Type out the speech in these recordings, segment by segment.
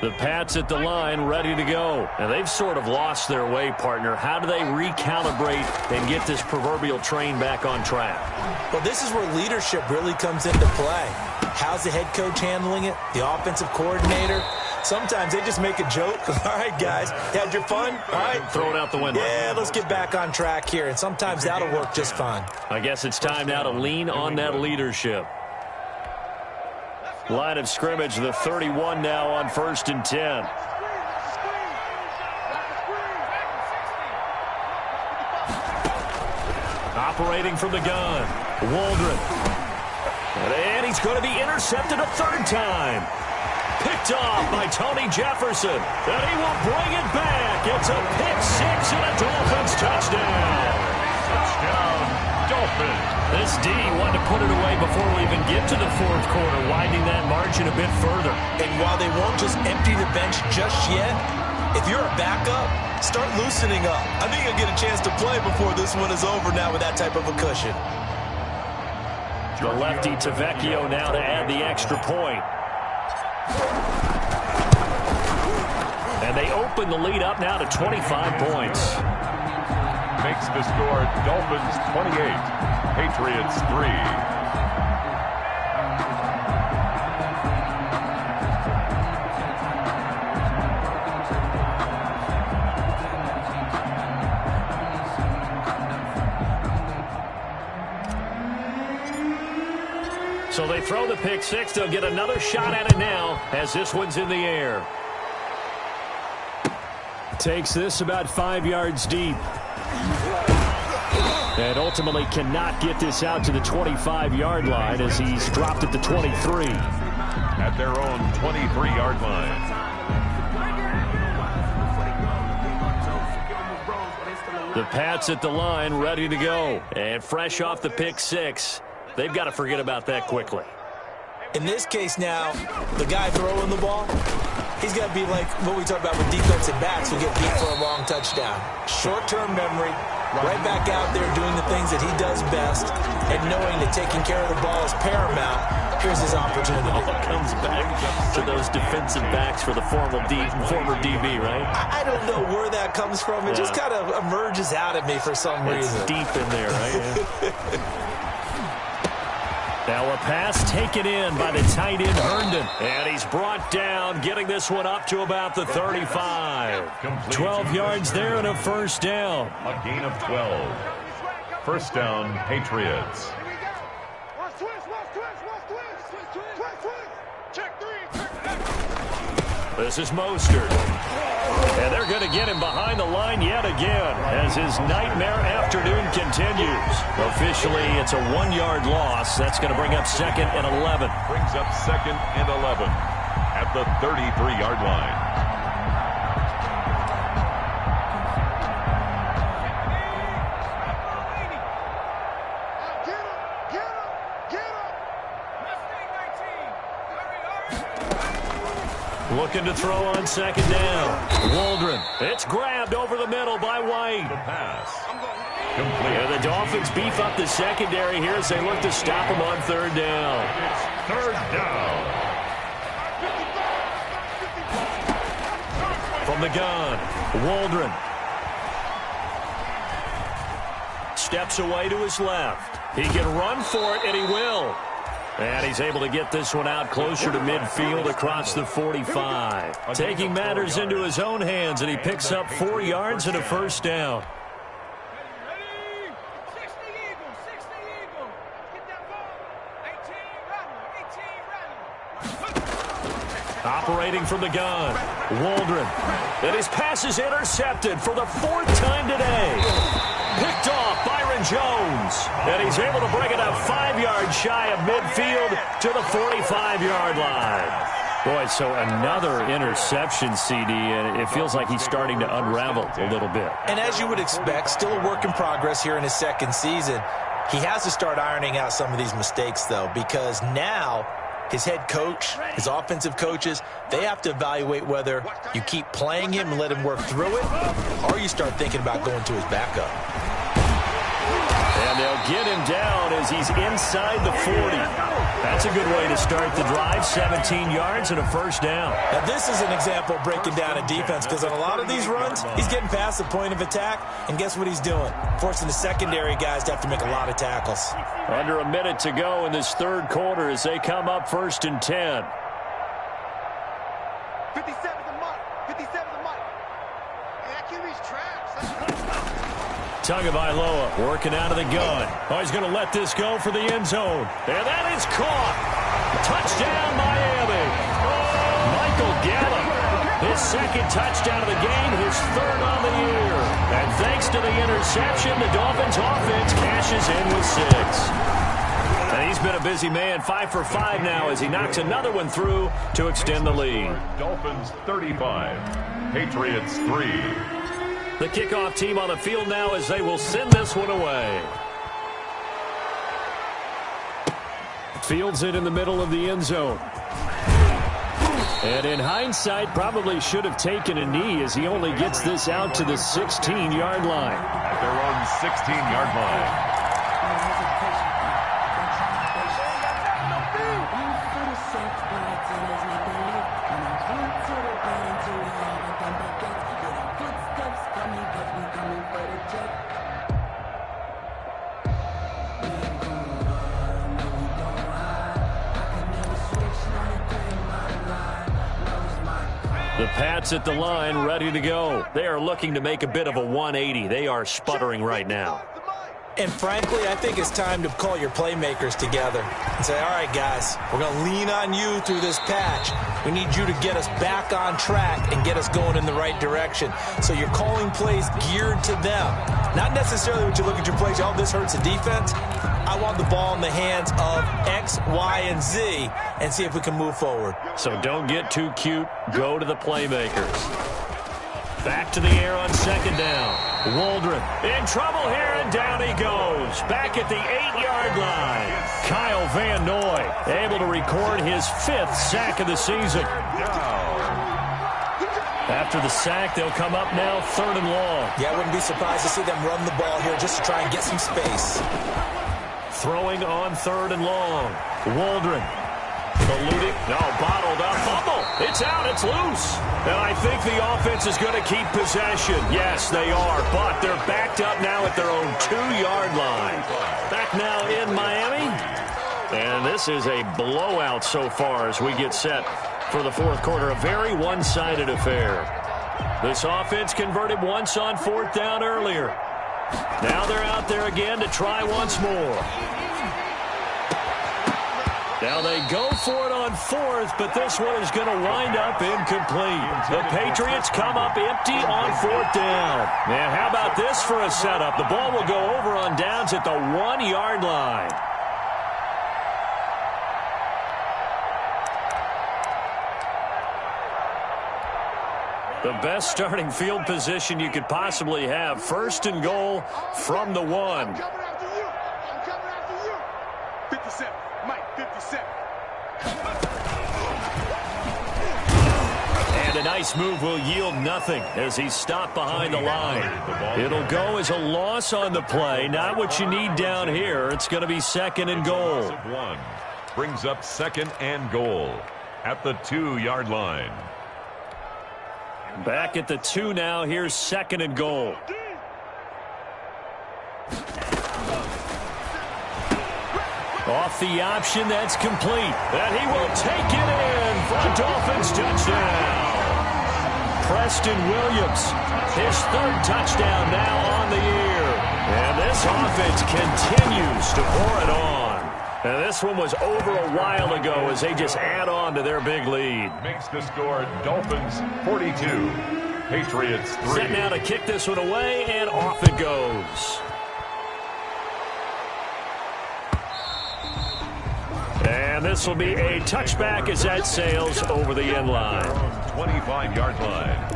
The Pats at the line, ready to go. And they've sort of lost their way, partner. How do they recalibrate and get this proverbial train back on track? Well, this is where leadership really comes into play. How's the head coach handling it? The offensive coordinator? Sometimes they just make a joke. All right, guys, had your fun? All right. Throw it out the window. Yeah, let's get back on track here. And sometimes that'll work just fine. I guess it's time now to lean on that leadership. Line of scrimmage, the 31 now on 1st and 10. Operating from the gun, Waldron. And he's going to be intercepted a third time. Picked off by Tony Jefferson. And he will bring it back. It's a pick six and a Dolphins touchdown. Touchdown, Dolphins. This D wanted to put it away before we even get to the fourth quarter, widening that margin a bit further. And while they won't just empty the bench just yet, if you're a backup, start loosening up. I think you'll get a chance to play before this one is over now with that type of a cushion. The lefty to Vecchio now to add the extra point. And they open the lead up now to 25 points. Makes the score Dolphins 28. Patriots 3. So they throw the pick six. They'll get another shot at it now as this one's in the air. Takes this about 5 yards deep. And ultimately cannot get this out to the 25-yard line as he's dropped at the 23. At their own 23-yard line. The Pats at the line, ready to go. And fresh off the pick six, they've got to forget about that quickly. In this case now, the guy throwing the ball, he's got to be like what we talk about with defensive backs who get beat for a long touchdown. Short-term memory, right back out there doing the things that he does best, and knowing that taking care of the ball is paramount. Here's his opportunity. All comes back to those defensive backs for the former DB, right? I don't know where that comes from. It just kind of emerges out at me for some reason. It's deep in there, right? Now a pass taken in by the tight end, Herndon. And he's brought down, getting this one up to about the 35. 12 yards there and a first down. A gain of 12. First down, Patriots. This is Mostert. And they're going to get him behind the line yet again as his nightmare afternoon continues. Officially, it's a 1-yard loss. That's going to bring up 2nd and 11. Brings up 2nd and 11 at the 33-yard line. Looking to throw on 2nd down. Waldron. It's grabbed over the middle by White. The pass. Complete. And the Dolphins beef up the secondary here as they look to stop him on 3rd down. It's 3rd down. From the gun, Waldron. Steps away to his left. He can run for it, and he will. And he's able to get this one out closer to midfield across the 45. Taking matters into his own hands, and he picks up 4 yards and a first down. Operating from the gun, Waldron. And his pass is intercepted for the 4th time today. Picked off Byron Jones. And he's able to bring it up 5 yards shy of midfield to the 45-yard line. Boy, so another interception, CD, and it feels like he's starting to unravel a little bit. And as you would expect, still a work in progress here in his 2nd season. He has to start ironing out some of these mistakes, though, because now his head coach, his offensive coaches, they have to evaluate whether you keep playing him and let him work through it, or you start thinking about going to his backup. And they'll get him down as he's inside the 40. That's a good way to start the drive. 17 yards and a first down. Now, this is an example of breaking down a defense, because on a lot of these runs, he's getting past the point of attack, and guess what he's doing? Forcing the secondary guys to have to make a lot of tackles. Under a minute to go in this third quarter as they come up 1st and 10. 57 the mark. 57 the mark. Hey, that QB's trash. Tagovailoa working out of the gun. Oh, he's going to let this go for the end zone. And that is caught. Touchdown, Miami. Michael Gallup, his second touchdown of the game, his third on the year. And thanks to the interception, the Dolphins offense cashes in with 6. And he's been a busy man, 5 for 5 now as he knocks another one through to extend the lead. Dolphins 35, Patriots 3. The kickoff team on the field now as they will send this one away. Fields it in the middle of the end zone. And in hindsight, probably should have taken a knee as he only gets this out to the 16-yard line. At their own 16-yard line. The Pats at the line, ready to go. They are looking to make a bit of a 180. They are sputtering right now. And frankly, I think it's time to call your playmakers together and say, all right, guys, we're going to lean on you through this patch. We need you to get us back on track and get us going in the right direction. So you're calling plays geared to them. Not necessarily what you look at your plays, oh, this hurts the defense. I want the ball in the hands of X, Y, and Z and see if we can move forward. So don't get too cute. Go to the playmakers. Back to the air on second down. Waldron in trouble here, and down he goes. Back at the 8-yard line. Kyle Van Noy able to record his 5th sack of the season. After the sack, they'll come up now 3rd and long. Yeah, I wouldn't be surprised to see them run the ball here just to try and get some space. Throwing on 3rd and long. Waldron. Eluding. No, bottled up. Fumble. It's out. It's loose. And I think the offense is going to keep possession. Yes, they are. But they're backed up now at their own 2-yard line. Back now in Miami. And this is a blowout so far as we get set for the fourth quarter. A very one-sided affair. This offense converted once on 4th down earlier. Now they're out there again to try once more. Now they go for it on 4th, but this one is going to wind up incomplete. The Patriots come up empty on 4th down. Man, how about this for a setup? The ball will go over on downs at the 1-yard line. The best starting field position you could possibly have. 1st and goal from the 1. I'm coming after you. I'm coming after you. 57. Mike, 57. And a nice move will yield nothing as he's stopped behind the line. It'll go as a loss on the play. Not what you need down here. It's going to be 2nd and goal. One brings up 2nd and goal at the 2-yard line. Back at the 2 now. Here's 2nd and goal. Off the option, that's complete. And he will take it in for a Dolphins touchdown. Preston Williams, his 3rd touchdown now on the year. And this offense continues to pour it on. And this one was over a while ago as they just add on to their big lead. Makes the score Dolphins 42, Patriots 3. Set now to kick this one away, and off it goes. And this will be a touchback as that sails over the end line. 25-yard line.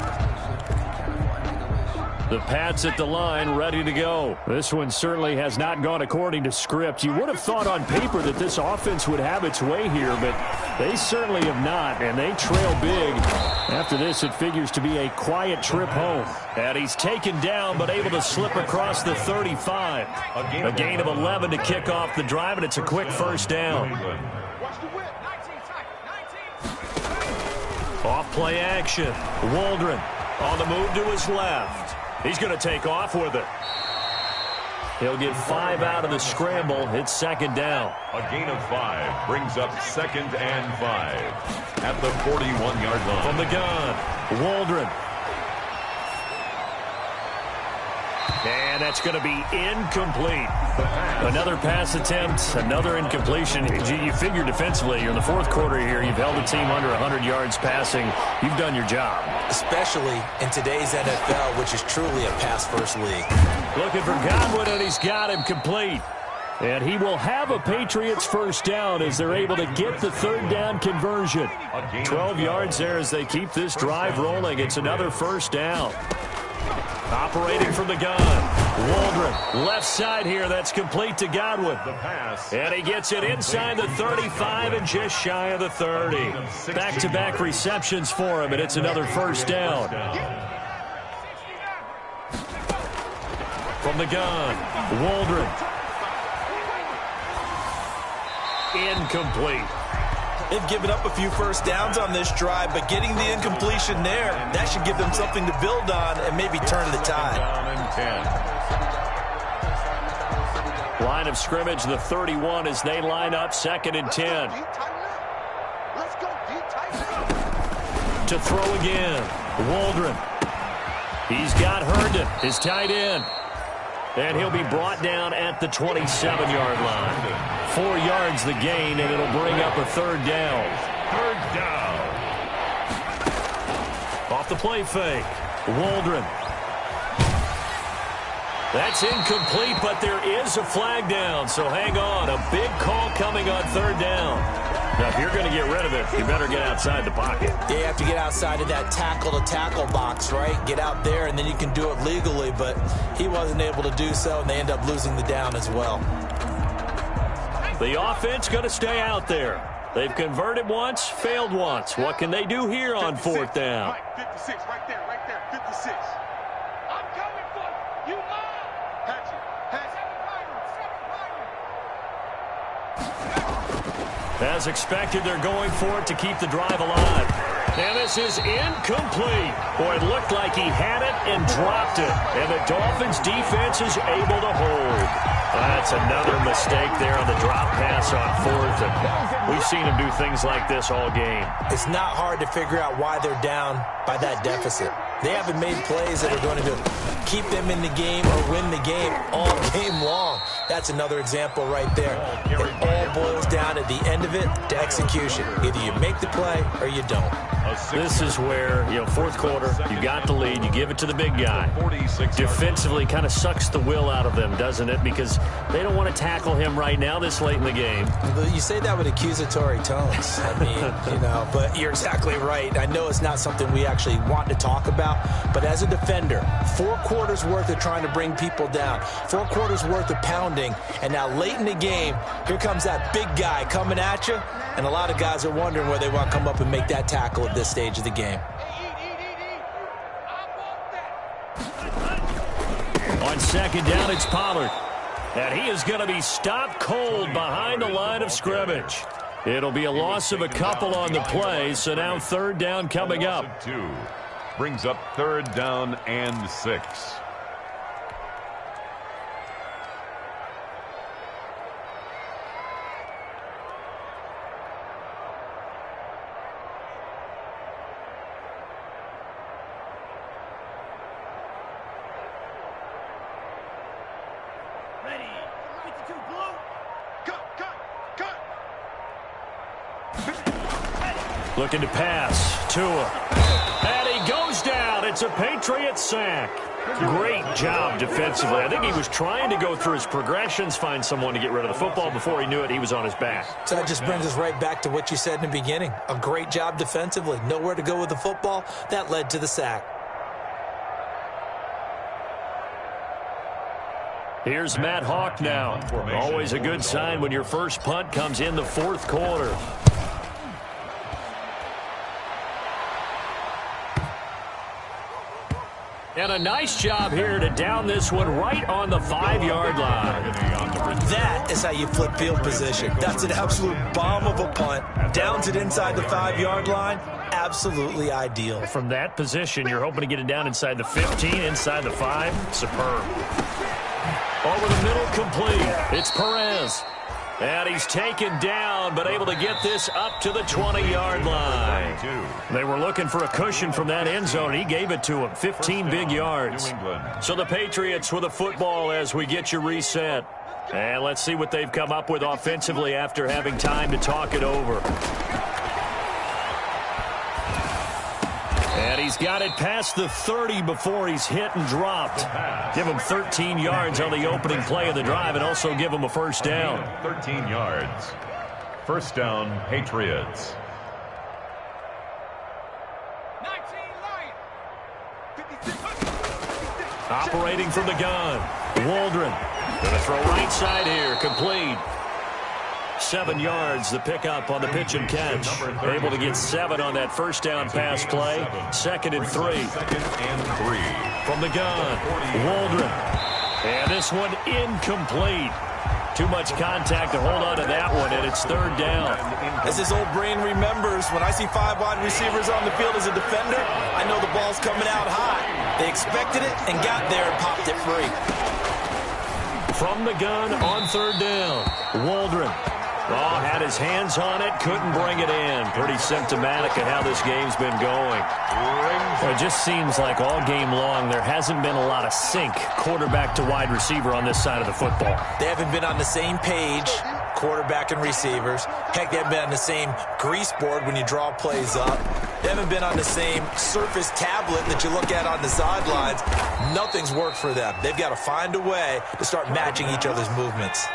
The Pats at the line, ready to go. This one certainly has not gone according to script. You would have thought on paper that this offense would have its way here, but They certainly have not, and they trail big. After this, it figures to be a quiet trip home. And he's taken down, but able to slip across the 35. A gain of 11 to kick off the drive, and it's a quick first down. Off play action. Waldron on the move to his left. He's going to take off with it. He'll get 5 out of the scramble. It's second down. A gain of 5 brings up 2nd and 5 at the 41-yard line. From the gun, Waldron. And that's going to be incomplete. Another pass attempt, another incompletion. You figure defensively, you're in the fourth quarter here. You've held the team under 100 yards passing. You've done your job. Especially in today's NFL, which is truly a pass-first league. Looking for Godwin, and he's got him complete. And he will have a Patriots first down as they're able to get the third down conversion. 12 yards there as they keep this drive rolling. It's another first down. Operating from the gun, Waldron, left side here. That's complete to Godwin. The pass. And he gets it inside the 35 and just shy of the 30. Back-to-back receptions for him, and it's another first down. From the gun, Waldron. Incomplete. They've given up a few first downs on this drive, but getting the incompletion there, that should give them something to build on and maybe turn the tide. Line of scrimmage, the 31, as they line up 2nd and 10. To throw again, Waldron. He's got Herndon, his tight end. And he'll be brought down at the 27-yard line. 4 yards the gain, and it'll bring up a third down. Third down. Off the play fake, Waldron. That's incomplete, but there is a flag down, so hang on. A big call coming on third down. Now, if you're going to get rid of it, you better get outside the pocket. Yeah, you have to get outside of that tackle-to-tackle box, right? Get out there, and then you can do it legally, but he wasn't able to do so, and they end up losing the down as well. The offense going to stay out there. They've converted once, failed once. What can they do here on fourth down? 56, right there, 56. I'm coming for you. You As expected, they're going for it to keep the drive alive. And this is incomplete. Boy, it looked like he had it and dropped it. And the Dolphins defense is able to hold. That's another mistake there on the drop pass on fourth. And we've seen him do things like this all game. It's not hard to figure out why they're down by that deficit. They haven't made plays that are going to keep them in the game or win the game all game long. That's another example right there. It all boils down at the end of it to execution. Either you make the play or you don't. This is where, fourth quarter, you got the lead, you give it to the big guy. Defensively kind of sucks the will out of them, doesn't it? Because they don't want to tackle him right now this late in the game. You say that with accusatory tones. I mean, but you're exactly right. I know it's not something we actually want to talk about, but as a defender, 4 quarters worth of trying to bring people down, 4 quarters worth of pounding, and now late in the game, here comes that big guy coming at you, and a lot of guys are wondering where they want to come up and make that tackle at this stage of the game. On second down, it's Pollard. And he is going to be stopped cold behind the line of scrimmage. It'll be a loss of a couple on the play, so now third down coming up. 2 brings up third down and 6. Looking to pass. Tua. And he goes down. It's a Patriots sack. Great job defensively. I think he was trying to go through his progressions, find someone to get rid of the football. Before he knew it, he was on his back. So that just brings us right back to what you said in the beginning. A great job defensively. Nowhere to go with the football. That led to the sack. Here's Matt Hawk now. Always a good sign when your first punt comes in the fourth quarter. And a nice job here to down this one right on the 5-yard line. That is how you flip field position. That's an absolute bomb of a punt. Downs it inside the 5-yard line. Absolutely ideal. From that position, you're hoping to get it down inside the 15, inside the 5. Superb. Over the middle, complete. It's Perez. And he's taken down, but able to get this up to the 20-yard line. They were looking for a cushion from that end zone. He gave it to him, 15 big yards. So the Patriots with a football as we get you reset. And let's see what they've come up with offensively after having time to talk it over. And he's got it past the 30 before he's hit and dropped. Give him 13 yards on the opening play of the drive and also give him a first down. 13 yards. First down, Patriots. 19 Operating from the gun. Waldron. Going to throw right side here. Complete. 7 yards, the pickup on the pitch and catch. Able to get 7 on that first down pass play. 2nd and 3. From the gun, Waldron. And this one incomplete. Too much contact to hold on to that one, and it's 3rd down. As his old brain remembers, when I see 5 wide receivers on the field as a defender, I know the ball's coming out hot. They expected it and got there and popped it free. From the gun on 3rd down, Waldron. Oh, had his hands on it, couldn't bring it in. Pretty symptomatic of how this game's been going. It just seems like all game long there hasn't been a lot of sync quarterback to wide receiver on this side of the football. They haven't been on the same page, quarterback and receivers. Heck, they haven't been on the same grease board when you draw plays up. They haven't been on the same surface tablet that you look at on the sidelines. Nothing's worked for them. They've got to find a way to start matching each other's movements.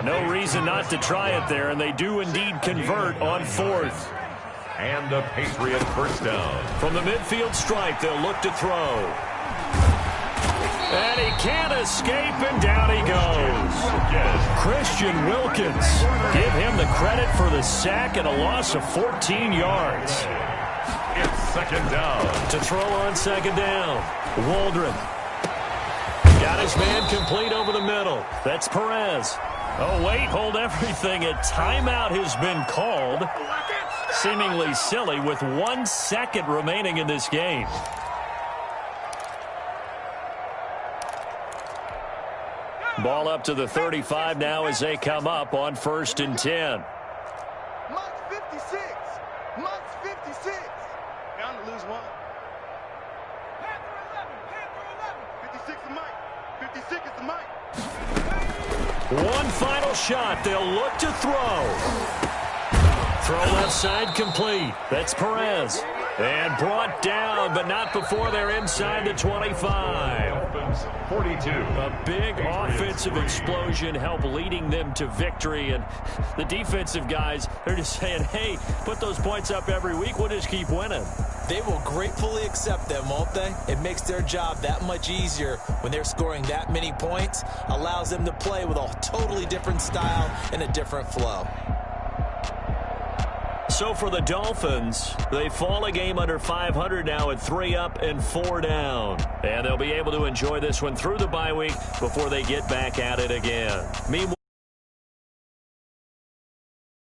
No reason not to try it there, and they do indeed convert on 4th. And a Patriot first down. From the midfield stripe, they'll look to throw. And he can't escape, and down he goes. Christian Wilkins. Give him the credit for the sack and a loss of 14 yards. It's 2nd down. To throw on 2nd down, Waldron. Got his man complete over the middle. That's Perez. Oh, wait, hold everything. A timeout has been called. Seemingly silly with 1 second remaining in this game. Ball up to the 35 now as they come up on 1st and 10. Monk's 56. Monk's 56. Bound to lose one. Panther 11. Panther 11. 56 is Mike. 56 is the Mike. One final shot. They'll look to throw. Throw left side complete. That's Perez. And brought down, but not before they're inside the 25. 42. A big offensive explosion helped leading them to victory. And the defensive guys, they're just saying, hey, put those points up every week. We'll just keep winning. They will gratefully accept them, won't they? It makes their job that much easier when they're scoring that many points. Allows them to play with a totally different style and a different flow. So for the Dolphins, they fall a game under 500 now at 3 up and 4 down. And they'll be able to enjoy this one through the bye week before they get back at it again. Meanwhile,